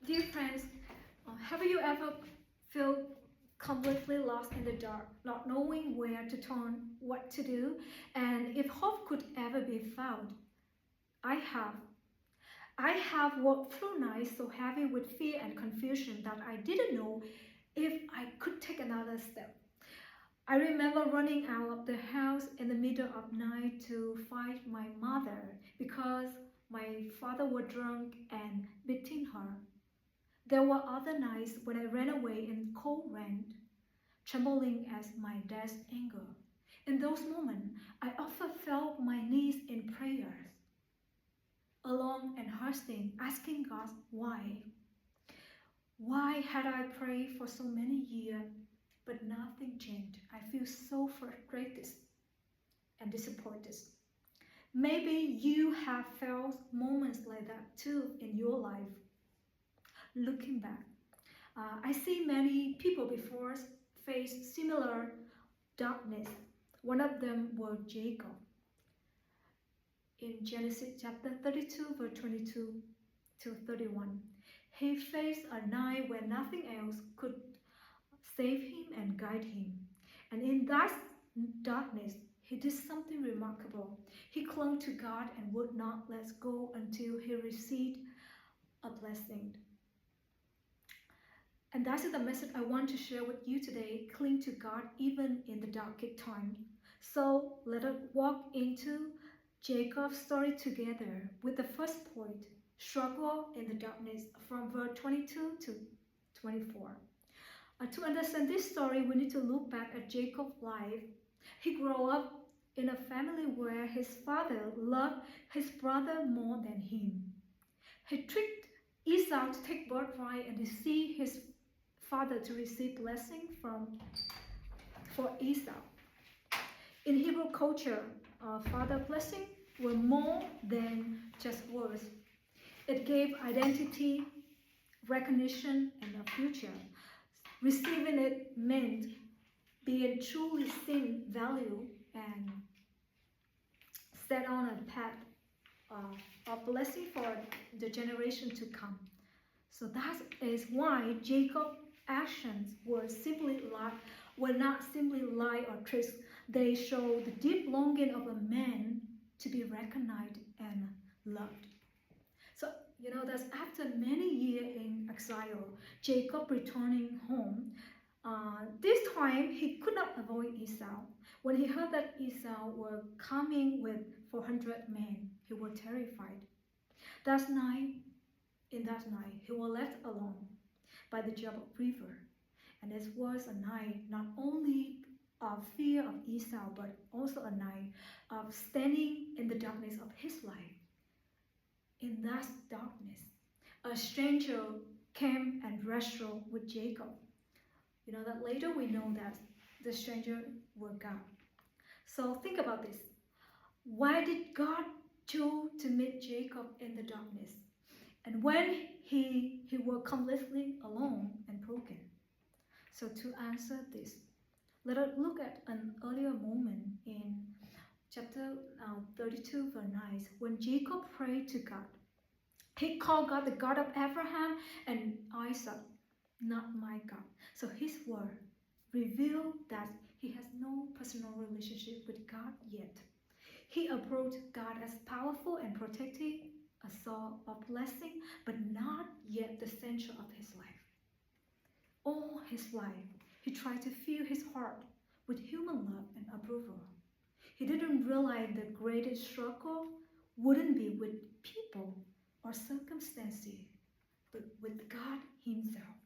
Dear friends, have you ever felt completely lost in the dark, not knowing where to turn, what to do, and if hope could ever be found? I have. I have walked through nights so heavy with fear and confusion that I didn't know if I could take another step. I remember running out of the house in the middle of night to find my mother because my father was drunk and beating her. There were other nights when I ran away in cold rain, trembling at my dad's anger. In those moments, I often felt my knees in prayers, alone and hurting, asking God why. Why had I prayed for so many years, but nothing changed? I feel so frustrated and disappointed. Maybe you have felt moments like that too in your life. Looking back, I see many people before us face similar darkness. One of them was Jacob. In Genesis chapter 32, verse 22 to 31, he faced a night where nothing else could save him and guide him. And in that darkness, he did something remarkable. He clung to God and would not let go until he received a blessing. And that is the message I want to share with you today. Cling to God even in the darkest time. So let us walk into Jacob's story together with the first point, struggle in the darkness, from verse 22 to 24. To understand this story, we need to look back at Jacob's life. He grew up in a family where his father loved his brother more than him. He tricked Esau to take birthright and deceive his father to receive blessing for Esau. In Hebrew culture, father blessing were more than just words. It gave identity, recognition, and a future. Receiving it meant being truly seen, valued, and set on a path of blessing for the generation to come. So that is why Jacob's actions were not simply lie or tricks. They show the deep longing of a man to be recognized and loved. So that after many years in exile, Jacob returning home. This time he could not avoid Esau. When he heard that Esau were coming with 400 men, he was terrified. In that night, he was left alone by the Jabbok River. And this was a night not only of fear of Esau, but also a night of standing in the darkness of his life. In that darkness, a stranger came and wrestled with Jacob. That later we know that the stranger was God. So think about this. Why did God choose to meet Jacob in the darkness? And when he was completely alone and broken. So to answer this, let us look at an earlier moment in chapter 32 verse 9 when Jacob prayed to God. He called God the God of Abraham and Isaac, not my God. So his word revealed that he has no personal relationship with God yet. He approached God as powerful and protective, a source of blessing, but not yet the center of his life. All his life, he tried to fill his heart with human love and approval. He didn't realize the greatest struggle wouldn't be with people or circumstances, but with God himself.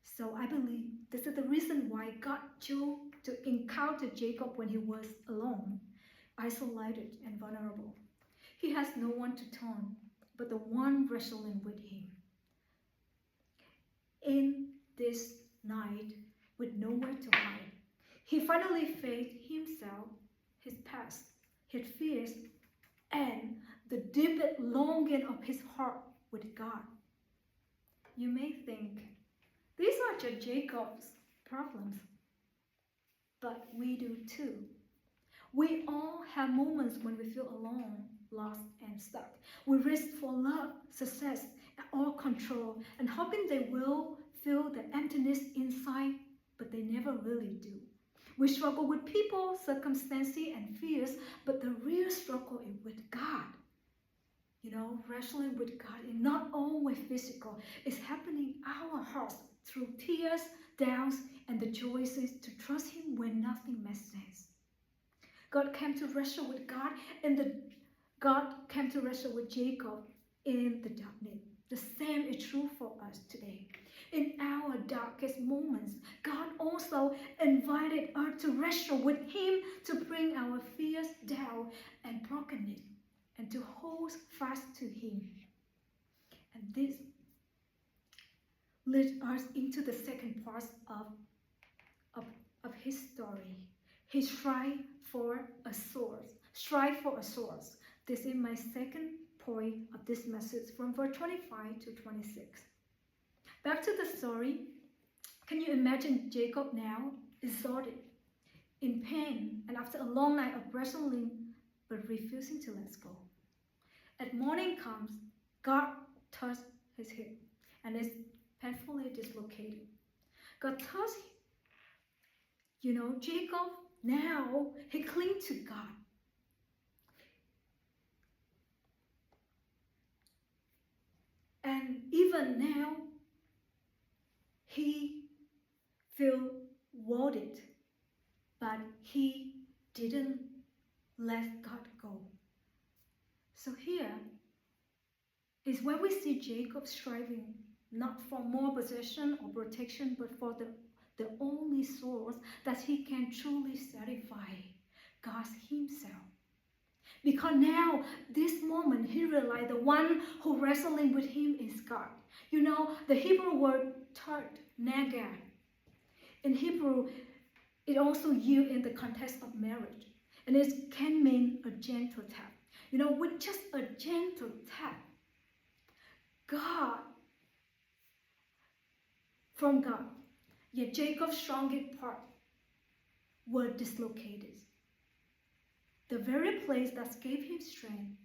So I believe this is the reason why God chose to encounter Jacob when he was alone, isolated and vulnerable. He has no one to turn but the one wrestling with him. In this night, with nowhere to hide, he finally faced himself, his past, his fears, and the deep longing of his heart with God. You may think, these are just Jacob's problems, but we do too. We all have moments when we feel alone, lost, and stuck. We reach for love, success, all control, and hoping they will feel the emptiness inside, but they never really do. We struggle with people, circumstances, and fears, but the real struggle is with God. Wrestling with God is not always physical. It's happening in our hearts through tears, doubts, and the choices to trust Him when nothing makes sense. God came to wrestle with God, and God came to wrestle with Jacob in the darkness. The same is true for us today. In our darkest moments, God also invited us to wrestle with Him, to bring our fears down and brokenness, and to hold fast to Him. And this leads us into the second part of his story. He strive for a source. Strive for a source. This is my second point of this message, from verse 25 to 26. Back to the story. Can you imagine Jacob now, exhausted, in pain, and after a long night of wrestling, but refusing to let go? At morning comes, God touched his hip and is painfully dislocated. God touched Jacob. Now he clings to God. And even now, he feels wounded, but he didn't let God go. So here is where we see Jacob striving not for more possession or protection, but for the only source that he can truly satisfy, God Himself. Because now, this moment, he realized the one who wrestling with him is God. The Hebrew word third, nagar. In Hebrew, it also used in the context of marriage. And it can mean a gentle tap. With just a gentle tap, from God, yet Jacob's strongest part were dislocated. The very place that gave him strength,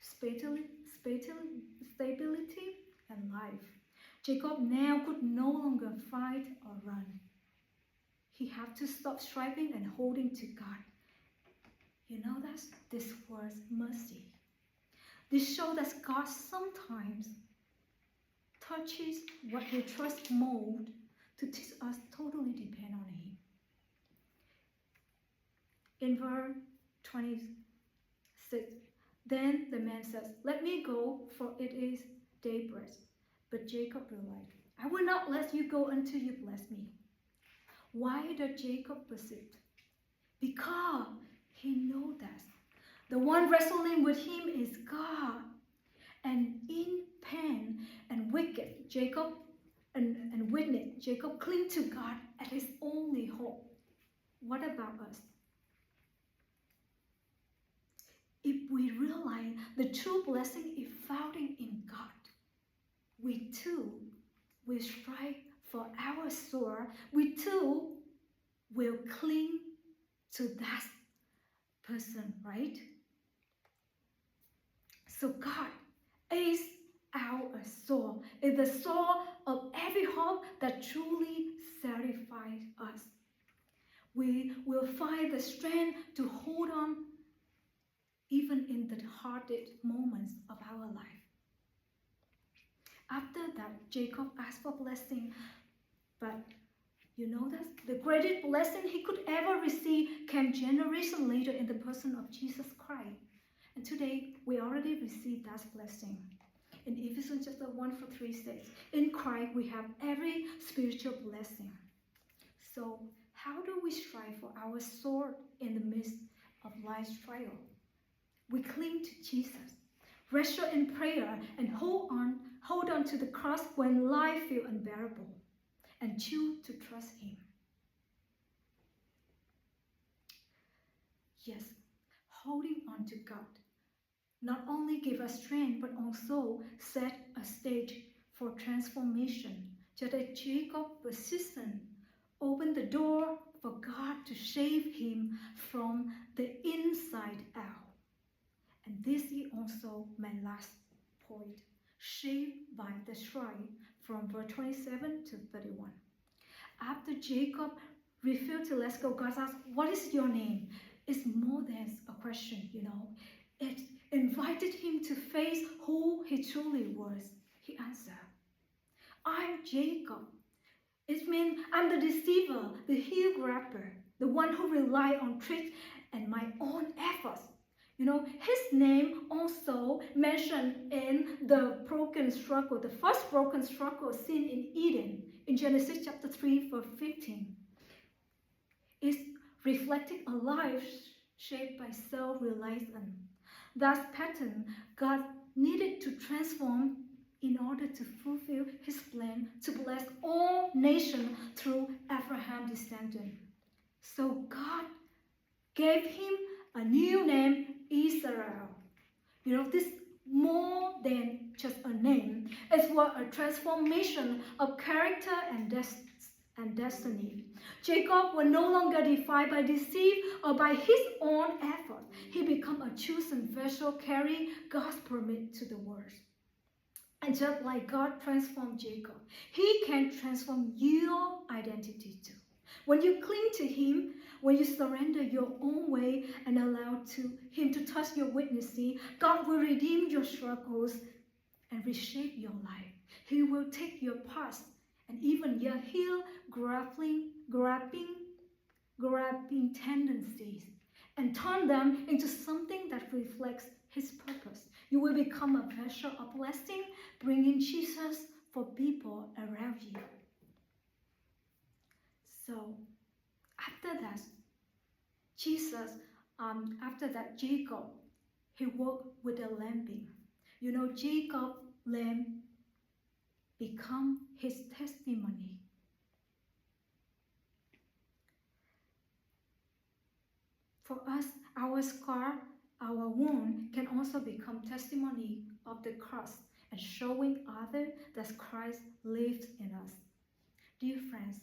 stability, and life. Jacob now could no longer fight or run. He had to stop striving and holding to God. This was mercy. This shows that God sometimes touches what we trust most to teach us totally depend on Him. In verse 26, then the man says, "Let me go, for it is daybreak." But Jacob replied, "I will not let you go until you bless me." Why did Jacob persist? Because he knows that the one wrestling with him is God. And in pain and wicked, Jacob and witness, Jacob cling to God as his only hope. What about us? If we realize the true blessing is found in God, we too will strive for our soul. We too will cling to that person, right? So God is our soul, is the soul of every hope that truly satisfies us. We will find the strength to hold on even in the hardest moments of our life. After that, Jacob asked for blessing, but that the greatest blessing he could ever receive came generations later in the person of Jesus Christ. And today, we already received that blessing. In Ephesians chapter 1-3 says, in Christ we have every spiritual blessing. So, how do we strive for our soul in the midst of life's trial? We cling to Jesus, wrestle in prayer, and hold on to the cross when life feels unbearable, and choose to trust Him. Yes, holding on to God not only give us strength, but also set a stage for transformation. Just as Jacob persistent, opened the door for God to shape him from the inside out. And this is also my last point. shaped by the shrine from verse 27 to 31. After Jacob refused to let go, God asked, "What is your name?" It's more than a question, It invited him to face who he truly was. He answered, "I'm Jacob." It means I'm the deceiver, the heel grabber, the one who relied on tricks and my own efforts. His name also mentioned in the broken struggle, the first broken struggle seen in Eden, in Genesis chapter 3, verse 15. It's reflecting a life shaped by self-reliance. That pattern God needed to transform in order to fulfill his plan to bless all nations through Abraham's descendant. So God gave him a new name, Israel. This more than just a name. It's what a transformation of character and destiny. Jacob was no longer defined by deceit or by his own effort. He became a chosen vessel carrying God's promise to the world. And just like God transformed Jacob, he can transform your identity too. When you cling to him, when you surrender your own way and allow him to touch your weaknesses, God will redeem your struggles and reshape your life. He will take your past and even your heel grabbing tendencies and turn them into something that reflects his purpose. You will become a vessel of blessing, bringing Jesus for people around you. So, after that, Jacob, he walked with a lambing. Jacob lamb become his testimony. For us, our scar, our wound can also become testimony of the cross and showing others that Christ lives in us. Dear friends,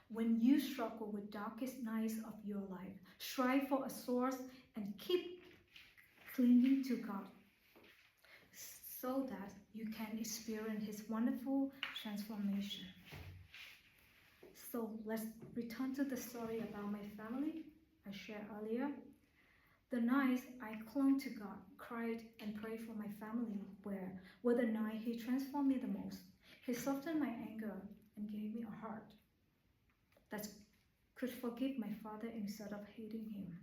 when you struggle with darkest nights of your life, strive for a source and keep clinging to God so that you can experience his wonderful transformation. So let's return to the story about my family I shared earlier. The nights I clung to God, cried and prayed for my family were the night he transformed me the most. He softened my anger and gave me a heart that could forgive my father instead of hating him.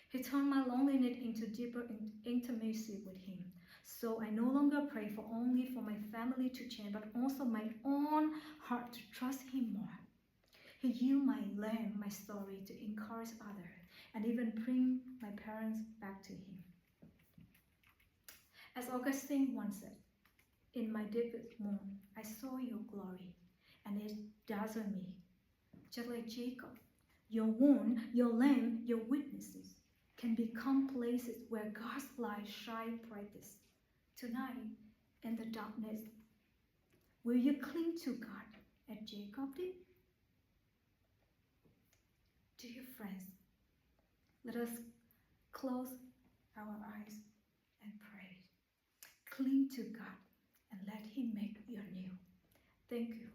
He turned my loneliness into deeper intimacy with him. So I no longer pray only for my family to change, but also my own heart to trust him more. He used my lamb, my story, to encourage others and even bring my parents back to him. As Augustine once said, "In my deepest moon, I saw your glory, and it dazzled me." Just like Jacob, your wound, your lamb, your witnesses can become places where God's light shines brightest. Tonight, in the darkness, will you cling to God as Jacob did? Dear friends, let us close our eyes and pray. Cling to God and let him make you new. Thank you.